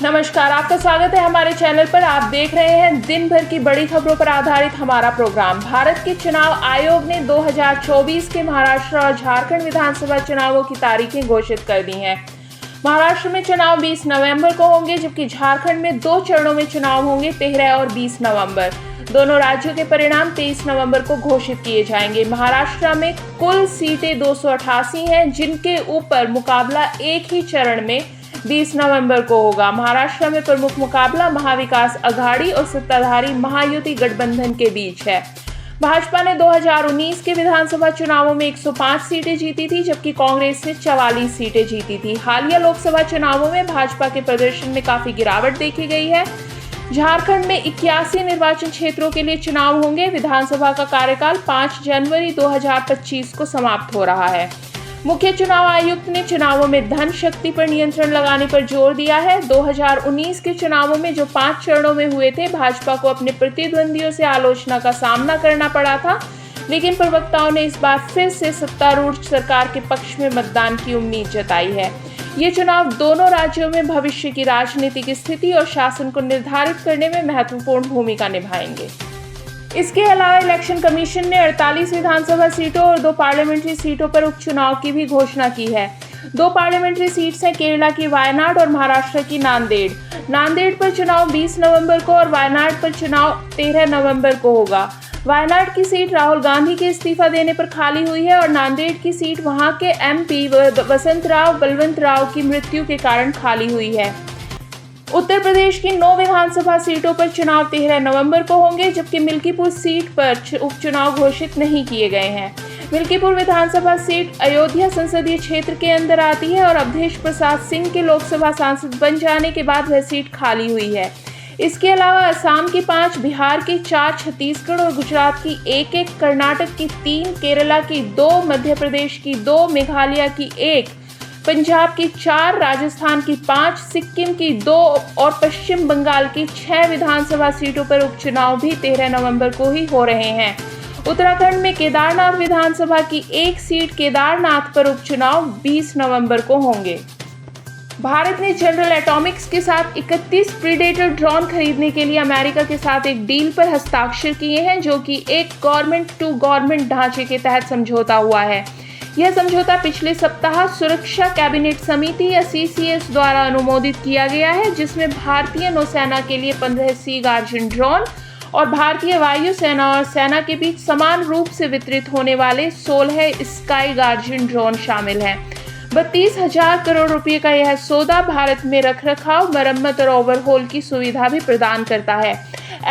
नमस्कार, आपका स्वागत है हमारे चैनल पर। आप देख रहे हैं दिन भर की बड़ी खबरों पर आधारित हमारा प्रोग्राम। भारत के चुनाव आयोग ने 2024 के महाराष्ट्र और झारखंड विधानसभा चुनावों की तारीखें घोषित कर दी हैं। महाराष्ट्र में चुनाव 20 नवंबर को होंगे, जबकि झारखंड में 2 चरणों में चुनाव होंगे, 13 और 20 नवंबर। दोनों राज्यों के परिणाम 23 नवंबर को घोषित किए जाएंगे। महाराष्ट्र में कुल सीटें 288 हैं, जिनके ऊपर मुकाबला एक ही चरण में 20 नवंबर को होगा। महाराष्ट्र में प्रमुख मुकाबला महाविकास अघाड़ी और सत्ताधारी महायुति गठबंधन के बीच है। भाजपा ने 2019 के विधानसभा चुनावों में 105 सीटें जीती थी, जबकि कांग्रेस ने 44 सीटें जीती थी। हालिया लोकसभा चुनावों में भाजपा के प्रदर्शन में काफी गिरावट देखी गई है। झारखंड में 81 निर्वाचन क्षेत्रों के लिए चुनाव होंगे। विधानसभा का कार्यकाल 5 जनवरी 2025 को समाप्त हो रहा है। मुख्य चुनाव आयुक्त ने चुनावों में धन शक्ति पर नियंत्रण लगाने पर जोर दिया है। 2019 के चुनावों में जो 5 चरणों में हुए थे, भाजपा को अपने प्रतिद्वंदियों से आलोचना का सामना करना पड़ा था, लेकिन प्रवक्ताओं ने इस बार फिर से सत्तारूढ़ सरकार के पक्ष में मतदान की उम्मीद जताई है। ये चुनाव दोनों राज्यों में भविष्य की राजनीतिक स्थिति और शासन को निर्धारित करने में महत्वपूर्ण भूमिका निभाएंगे। इसके अलावा इलेक्शन कमीशन ने 48 विधानसभा सीटों और 2 पार्लियामेंट्री सीटों पर उपचुनाव की भी घोषणा की है। 2 पार्लियामेंट्री सीट्स हैं केरला की वायनाड और महाराष्ट्र की नांदेड़। नांदेड़ पर चुनाव 20 नवंबर को और वायनाड पर चुनाव 13 नवंबर को होगा। वायनाड की सीट राहुल गांधी के इस्तीफा देने पर खाली हुई है और नांदेड़ की सीट वहां के एमपी वसंतराव बलवंतराव की मृत्यु के कारण खाली हुई है। उत्तर प्रदेश की 9 विधानसभा सीटों पर चुनाव 13 नवंबर को होंगे, जबकि मिल्कीपुर सीट पर उपचुनाव घोषित नहीं किए गए हैं। मिल्कीपुर विधानसभा सीट अयोध्या संसदीय क्षेत्र के अंदर आती है और अवधेश प्रसाद सिंह के लोकसभा सांसद बन जाने के बाद वह सीट खाली हुई है। इसके अलावा असम की 5, बिहार की 4, छत्तीसगढ़ और गुजरात की 1-1, कर्नाटक की 3, केरला की 2, मध्य प्रदेश की 2, मेघालय की 1, पंजाब की 4, राजस्थान की 5, सिक्किम की 2 और पश्चिम बंगाल की 6 विधानसभा सीटों पर उपचुनाव भी 13 नवंबर को ही हो रहे हैं। उत्तराखंड में केदारनाथ विधानसभा की 1 सीट केदारनाथ पर उपचुनाव 20 नवंबर को होंगे। भारत ने जनरल एटॉमिक्स के साथ 31 प्रीडेटर ड्रोन खरीदने के लिए अमेरिका के साथ एक डील पर हस्ताक्षर किए हैं, जो कि एक गवर्नमेंट टू गवर्नमेंट ढांचे के तहत समझौता हुआ है। यह समझौता पिछले सप्ताह सुरक्षा कैबिनेट समिति या CCS द्वारा अनुमोदित किया गया है, जिसमें भारतीय नौसेना के लिए 15 सी गार्जियन ड्रोन और भारतीय वायु सेना और सेना के बीच समान रूप से वितरित होने वाले 16 स्काई गार्जियन ड्रोन शामिल हैं। 32,000 करोड़ रुपए का यह सौदा भारत में रखरखाव, मरम्मत और ओवरहॉल की सुविधा भी प्रदान करता है।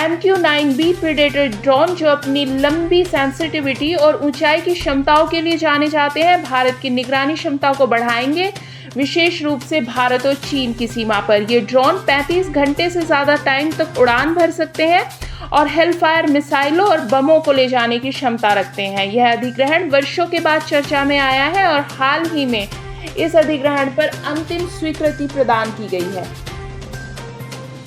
MQ-9B प्रीडेटर ड्रोन, जो अपनी लंबी सेंसिटिविटी और ऊंचाई की क्षमताओं के लिए जाने जाते हैं, भारत की निगरानी क्षमता को बढ़ाएंगे, विशेष रूप से भारत और चीन की सीमा पर। ये ड्रोन 35 घंटे से ज्यादा टाइम तक उड़ान भर सकते हैं और हेलफायर मिसाइलों और बमों को ले जाने की क्षमता रखते हैं। यह अधिग्रहण वर्षों के बाद चर्चा में आया है और हाल ही में इस अधिग्रहण पर अंतिम स्वीकृति प्रदान की गई है।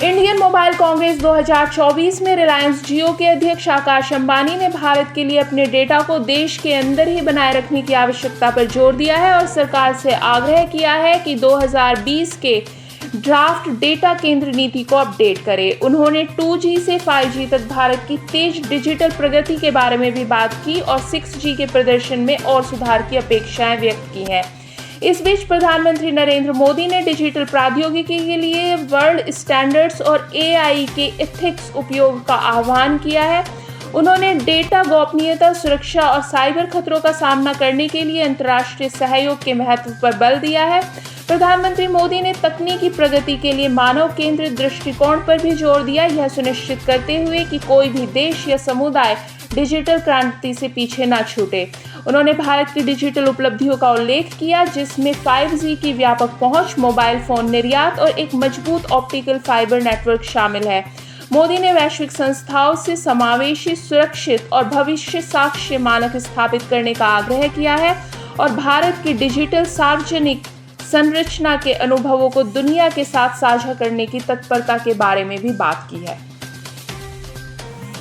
इंडियन मोबाइल कांग्रेस 2024 में रिलायंस जियो के अध्यक्ष आकाश अंबानी ने भारत के लिए अपने डेटा को देश के अंदर ही बनाए रखने की आवश्यकता पर जोर दिया है और सरकार से आग्रह किया है कि 2020 के ड्राफ्ट डेटा केंद्र नीति को अपडेट करे। उन्होंने 2G से 5G तक भारत की तेज डिजिटल प्रगति के बारे में भी बात की और 6G के प्रदर्शन में और सुधार की अपेक्षाएं व्यक्त की हैं। इस बीच प्रधानमंत्री नरेंद्र मोदी ने डिजिटल प्रौद्योगिकी के लिए वर्ल्ड स्टैंडर्ड्स और AI के एथिक्स उपयोग का आह्वान किया है। उन्होंने डेटा गोपनीयता, सुरक्षा और साइबर खतरों का सामना करने के लिए अंतर्राष्ट्रीय सहयोग के महत्व पर बल दिया है। प्रधानमंत्री मोदी ने तकनीकी प्रगति के लिए मानव केंद्रित दृष्टिकोण पर भी जोर दिया, यह सुनिश्चित करते हुए कि कोई भी देश या समुदाय डिजिटल क्रांति से पीछे न छूटे। उन्होंने भारत की डिजिटल उपलब्धियों का उल्लेख किया, जिसमें 5G की व्यापक पहुंच, मोबाइल फोन निर्यात और एक मजबूत ऑप्टिकल फाइबर नेटवर्क शामिल है। मोदी ने वैश्विक संस्थाओं से समावेशी, सुरक्षित और भविष्य साक्ष्य मानक स्थापित करने का आग्रह किया है और भारत की डिजिटल सार्वजनिक संरचना के अनुभवों को दुनिया के साथ साझा करने की तत्परता के बारे में भी बात की है।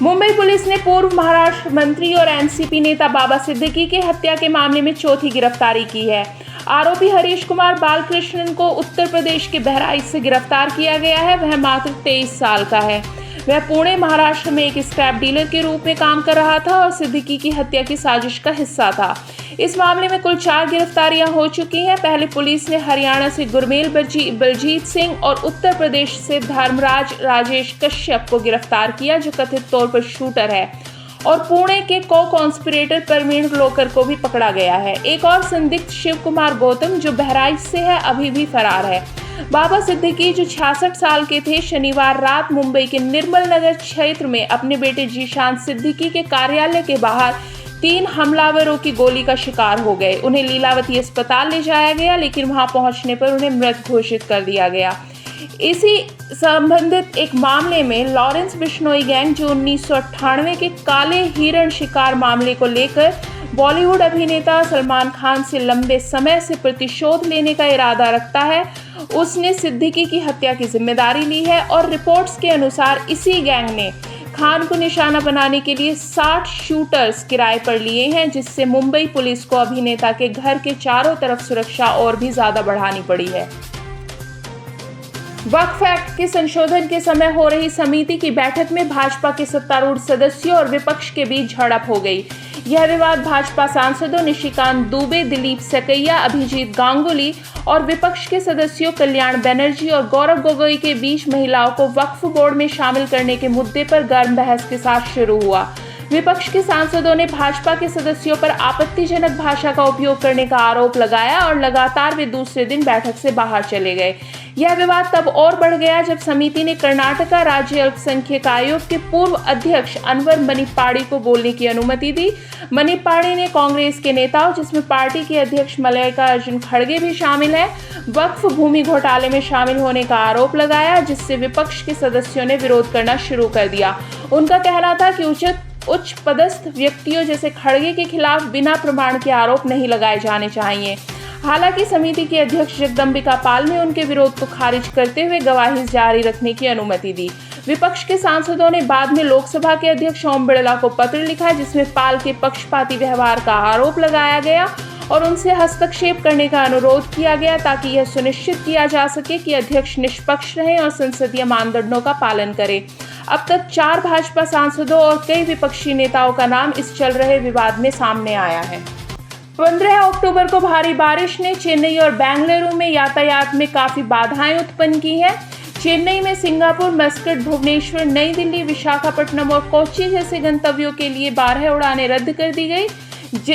मुंबई पुलिस ने पूर्व महाराष्ट्र मंत्री और एनसीपी नेता बाबा सिद्दीकी के हत्या के मामले में चौथी गिरफ्तारी की है। आरोपी हरीश कुमार बालकृष्णन को उत्तर प्रदेश के बहराइच से गिरफ्तार किया गया है। वह मात्र 23 साल का है। वह पुणे महाराष्ट्र में एक स्क्रैप डीलर के रूप में काम कर रहा था और सिद्दीकी की हत्या की साजिश का हिस्सा था। इस मामले में कुल 4 गिरफ्तारियां हो चुकी हैं। पहले पुलिस ने हरियाणा से गुरमेल बलजीत सिंह और उत्तर प्रदेश से धर्मराज राजेश कश्यप को गिरफ्तार किया, जो कथित तौर पर शूटर है, और पुणे के को-कॉन्स्पिरेटर प्रवीण लोकर को भी पकड़ा गया है। एक और संदिग्ध शिव कुमार गौतम, जो बहराइच से है, अभी भी फरार है। बाबा सिद्दीकी, जो 66 साल के थे, शनिवार रात मुंबई के निर्मल नगर क्षेत्र में अपने बेटे जीशान सिद्दीकी के कार्यालय के बाहर 3 हमलावरों की गोली का शिकार हो गए। उन्हें लीलावती अस्पताल ले जाया गया, लेकिन वहां पहुंचने पर उन्हें मृत घोषित कर दिया गया। इसी संबंधित एक मामले में लॉरेंस बिश्नोई गैंग, जो 1998 के काले हिरण शिकार मामले को लेकर बॉलीवुड अभिनेता सलमान खान से लंबे समय से प्रतिशोध लेने का इरादा रखता है, उसने सिद्दीकी की हत्या की जिम्मेदारी ली है। और रिपोर्ट्स के अनुसार इसी गैंग ने खान को निशाना बनाने के लिए 60 शूटर्स किराए पर लिए हैं, जिससे मुंबई पुलिस को अभिनेता के घर के चारों तरफ सुरक्षा और भी ज्यादा बढ़ानी पड़ी है। वक्फ एक्ट के संशोधन के समय हो रही समिति की बैठक में भाजपा के सत्तारूढ़ सदस्यों और विपक्ष के बीच झड़प हो गई। यह विवाद भाजपा सांसदों निशिकांत दुबे, दिलीप सकैया, अभिजीत गांगुली और विपक्ष के सदस्यों कल्याण बनर्जी और गौरव गोगोई के बीच महिलाओं को वक्फ बोर्ड में शामिल करने के मुद्दे पर गर्म बहस के साथ शुरू हुआ। विपक्ष के सांसदों ने भाजपा के सदस्यों पर आपत्तिजनक भाषा का उपयोग करने का आरोप लगाया और लगातार वे दूसरे दिन बैठक से बाहर चले गए। यह विवाद तब और बढ़ गया जब समिति ने कर्नाटका राज्य अल्पसंख्यक आयोग के पूर्व अध्यक्ष अनवर मणिप्पाड़ी को बोलने की अनुमति दी। मणिप्पाड़ी ने कांग्रेस के नेताओं, जिसमें पार्टी के अध्यक्ष मल्लिकार्जुन खड़गे भी शामिल हैं, वक्फ भूमि घोटाले में शामिल होने का आरोप लगाया, जिससे विपक्ष के सदस्यों ने विरोध करना शुरू कर दिया। उनका कहना था कि उच्च पदस्थ व्यक्तियों जैसे खड़गे के खिलाफ बिना प्रमाण के आरोप नहीं लगाए जाने चाहिए। हालांकि समिति के अध्यक्ष जगदम्बिका पाल ने उनके विरोध को खारिज करते हुए गवाही जारी रखने की अनुमति दी। विपक्ष के सांसदों ने बाद में लोकसभा के अध्यक्ष ओम बिड़ला को पत्र लिखा, जिसमें पाल के पक्षपाती व्यवहार का आरोप लगाया गया और उनसे हस्तक्षेप करने का अनुरोध किया गया, ताकि यह सुनिश्चित किया जा सके कि अध्यक्ष निष्पक्ष रहें और संसदीय मानदंडों का पालन करें। अब तक 4 भाजपा सांसदों और कई विपक्षी नेताओं का नाम इस चल रहे विवाद में सामने आया है। 15 अक्टूबर को भारी बारिश ने चेन्नई और बेंगलुरु में यातायात में काफी बाधाएं उत्पन्न की हैं। चेन्नई में सिंगापुर, मस्कट, भुवनेश्वर, नई दिल्ली, विशाखापट्टनम और कोच्चि जैसे गंतव्यों के लिए 12 उड़ानें रद्द कर दी गई।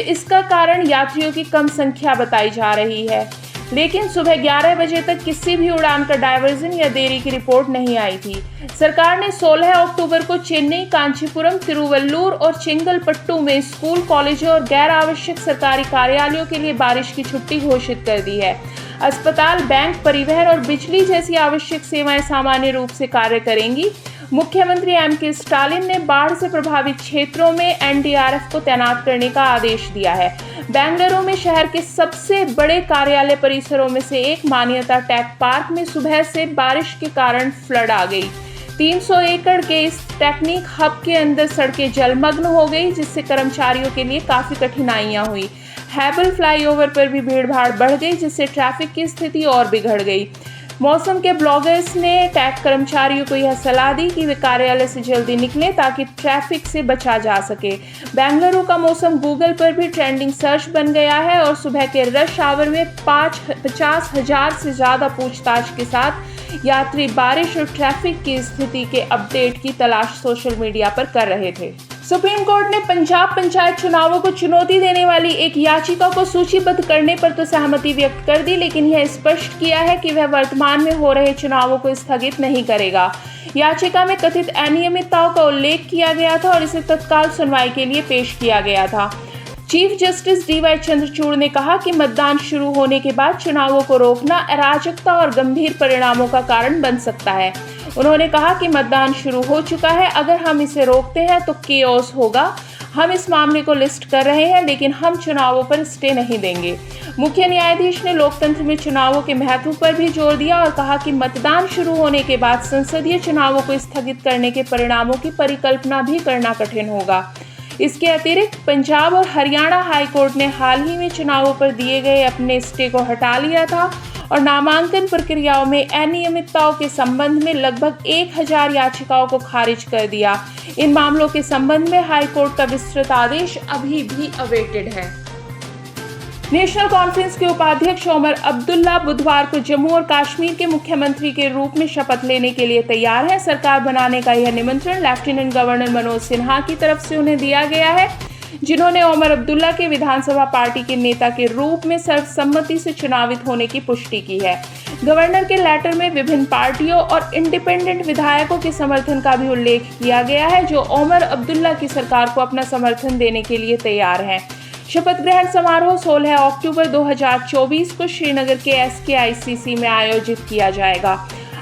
इसका कारण यात्रियों की कम संख्या बताई जा रही है, लेकिन सुबह 11 बजे तक किसी भी उड़ान का डायवर्जन या देरी की रिपोर्ट नहीं आई थी। सरकार ने 16 अक्टूबर को चेन्नई, कांचीपुरम, तिरुवल्लुर और चेंगलपट्टू में स्कूल, कॉलेजों और गैर आवश्यक सरकारी कार्यालयों के लिए बारिश की छुट्टी घोषित कर दी है। अस्पताल, बैंक, परिवहन और बिजली जैसी आवश्यक सेवाएं सामान्य रूप से कार्य करेंगी। मुख्यमंत्री एम.के. स्टालिन ने बाढ़ से प्रभावित क्षेत्रों में एनडीआरएफ को तैनात करने का आदेश दिया है। बेंगलुरु में शहर के सबसे बड़े कार्यालय परिसरों में से एक मान्यता टेक पार्क में सुबह से बारिश के कारण फ्लड आ गई। 300 एकड़ के इस टेक्निक हब के अंदर सड़कें जलमग्न हो गई, जिससे कर्मचारियों के लिए काफी कठिनाइयां हुई। हैबल फ्लाईओवर पर भी भीड़भाड़ बढ़ गई, जिससे ट्रैफिक की स्थिति और बिगड़ गई। मौसम के ब्लॉगर्स ने टैग कर्मचारियों को यह सलाह दी कि वे कार्यालय से जल्दी निकलें ताकि ट्रैफिक से बचा जा सके। बेंगलुरु का मौसम गूगल पर भी ट्रेंडिंग सर्च बन गया है और सुबह के रश आवर में 50,000 से ज़्यादा पूछताछ के साथ यात्री बारिश और ट्रैफिक की स्थिति के अपडेट की तलाश सोशल मीडिया पर कर रहे थे। सुप्रीम कोर्ट ने पंजाब पंचायत चुनावों को चुनौती देने वाली एक याचिका को सूचीबद्ध करने पर तो सहमति व्यक्त कर दी, लेकिन यह स्पष्ट किया है कि वह वर्तमान में हो रहे चुनावों को स्थगित नहीं करेगा। याचिका में कथित अनियमितताओं का उल्लेख किया गया था और इसे तत्काल सुनवाई के लिए पेश किया गया था। Chief justice D.Y.. चंद्रचूड़ ने कहा कि मतदान शुरू होने के बाद चुनावों को रोकना अराजकता और गंभीर परिणामों का कारण बन सकता है। उन्होंने कहा कि मतदान शुरू हो चुका है, अगर हम इसे रोकते हैं तो केओस होगा। हम इस मामले को लिस्ट कर रहे हैं, लेकिन हम चुनावों पर स्टे नहीं देंगे। मुख्य न्यायाधीश ने लोकतंत्र में चुनावों के महत्व पर भी जोर दिया और कहा कि मतदान शुरू होने के बाद संसदीय चुनावों को स्थगित करने के परिणामों की परिकल्पना भी करना कठिन होगा। इसके अतिरिक्त पंजाब और हरियाणा हाईकोर्ट ने हाल ही में चुनावों पर दिए गए अपने स्टे को हटा लिया था और नामांकन प्रक्रियाओं में अनियमितताओं के संबंध में लगभग 1000 याचिकाओं को खारिज कर दिया। इन मामलों के संबंध में हाईकोर्ट का विस्तृत आदेश अभी भी अवेटेड है। नेशनल कॉन्फ्रेंस के उपाध्यक्ष ओमर अब्दुल्ला बुधवार को जम्मू और कश्मीर के मुख्यमंत्री के रूप में शपथ लेने के लिए तैयार हैं। सरकार बनाने का यह निमंत्रण लेफ्टिनेंट गवर्नर मनोज सिन्हा की तरफ से उन्हें दिया गया है, जिन्होंने ओमर अब्दुल्ला के विधानसभा पार्टी के नेता के रूप में सर्वसम्मति से चुनावित होने की पुष्टि की है। गवर्नर के लेटर में विभिन्न पार्टियों और इंडिपेंडेंट विधायकों के समर्थन का भी उल्लेख किया गया है, जो ओमर अब्दुल्ला की सरकार को अपना समर्थन देने के लिए तैयार हैं। शपथ ग्रहण समारोह 16 अक्टूबर 2024 को श्रीनगर के SKICC में आयोजित किया जाएगा।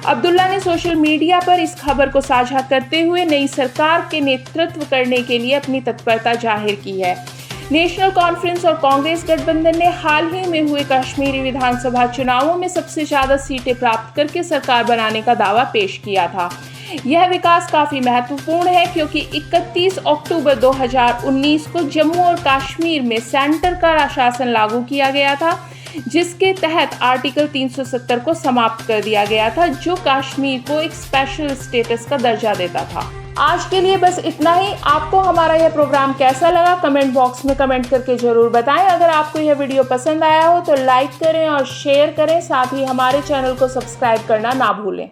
अब्दुल्ला ने सोशल मीडिया पर इस खबर को साझा करते हुए नई सरकार के नेतृत्व करने के लिए अपनी तत्परता जाहिर की है। नेशनल कॉन्फ्रेंस और कांग्रेस गठबंधन ने हाल ही में हुए कश्मीरी विधानसभा चुनावों में सबसे ज्यादा सीटें प्राप्त करके सरकार बनाने का दावा पेश किया था। यह विकास काफी महत्वपूर्ण है क्योंकि 31 अक्टूबर 2019 को जम्मू और कश्मीर में सेंटर का शासन लागू किया गया था, जिसके तहत आर्टिकल 370 को समाप्त कर दिया गया था, जो कश्मीर को एक स्पेशल स्टेटस का दर्जा देता था। आज के लिए बस इतना ही। आपको हमारा यह प्रोग्राम कैसा लगा कमेंट बॉक्स में कमेंट करके जरूर बताएं। अगर आपको यह वीडियो पसंद आया हो तो लाइक करें और शेयर करें, साथ ही हमारे चैनल को सब्सक्राइब करना ना भूलें।